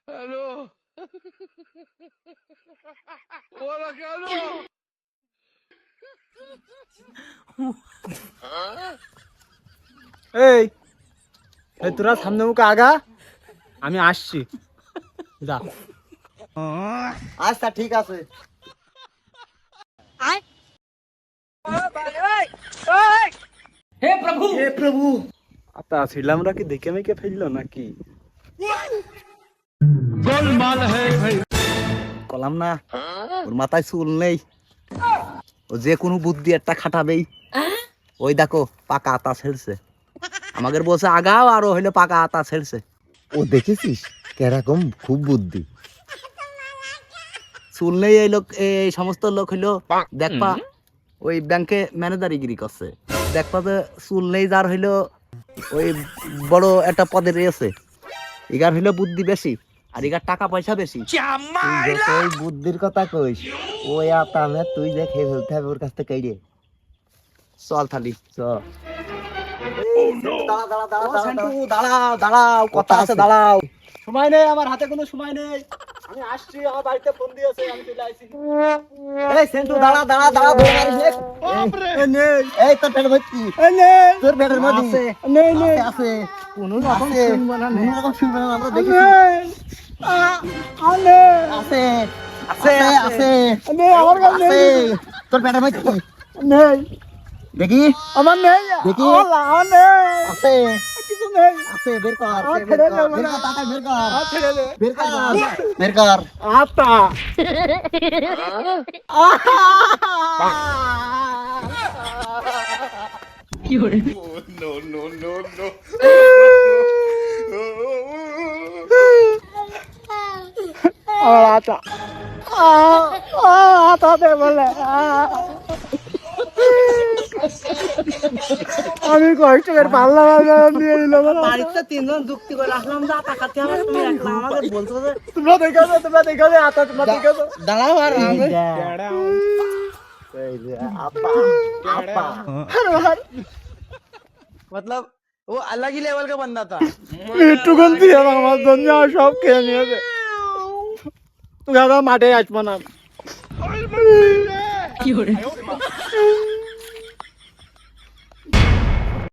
Hello, ওরা কেন? এই এই তোরা সামনে মুখে আগা, আমি আসছি। যা। আচ্ছা ঠিক আছে। হে প্রভু, আতা ছিলাম কি দেখে মেকে ফেললো নাকি? গোলমাল হ্যায় ভাই। কলাম না, ওর মাথায় চুল নেই, ও যে কোনো বুদ্ধি একটা খাটাবেই। ওই দেখো পাকা আতা ছেড়ছে, আমাদের বলছে আগাও, আর ও হইলো পাকা আতা ছেড়ছে। ও দেখেছিস কেরকম খুব বুদ্ধি। চুল নেই এই লোক, এই সমস্ত লোক হইলো দেখবা ওই ব্যাংকে ম্যানেজারিগিরি করছে। দেখবা যে চুল নেই যার হইলো ওই বড় একটা পদে রয়েছে, ইগার হইলো বুদ্ধি বেশি আর ইগার টাকা পয়সা বেশি। তুই বুদ্ধির কথা কইস, ওই আতামে তুই যে খেয়ে ফেলতে হবে ওর কাছ থেকে রে। চল থালি চল। দাঁড়াও দাঁড়াও, কথা আছে, দাঁড়াও। সময় নেই আমার হাতে, কোনো সময় নেই, আমি আসছি। আমার বাড়িতে ফোন দিয়েছে, আমি চলে আসছি। এই সেন্টু দাঁড়া দাঁড়া দাঁড়া, ধরে মারিস নে। এই নেই, এই তোর পেটের মধ্যে এই নেই, তোর পেটের মধ্যে আছে, নেই নেই, আছে কোনো রকম আছে, শুনবো না, নেই। কোনো রকম শুনবে না, আমরা দেখেছি। নেই, নেই, আছে আছে আছে নেই, আমার কাছে আছে, নেই, তোর পেটের মধ্যে নেই, দেখি আমার নেই, দেখি। আমার নেই, আছে কিছু নেই। আছে, বের কর, আমার বের ছেড়ে কর, দেবো বের না। কর, টাকা বের কর, আর ছেড়ে দে। বের কর, বের কর। আতা No, no, no, no. আমার আতা, আতা দে বলে। আমি কষ্ট করে পারলাম নিয়ে নিল। বাড়িতে তিনজন যুক্তি করে আসলাম যে আতা খাতে হবে, তুমি একলা আমাকে বলছো যে তোমরা দেখো, তোমরা দেখো, আতা তোমরা দেখো। দাঁড়াও। আর আমি मतलब वो अलग ही लेवल का बंदा था। একটুখান দিয়ে আমার জন্য সব খেয়ে নিয়েছে। তুই মাঠে আসবো না।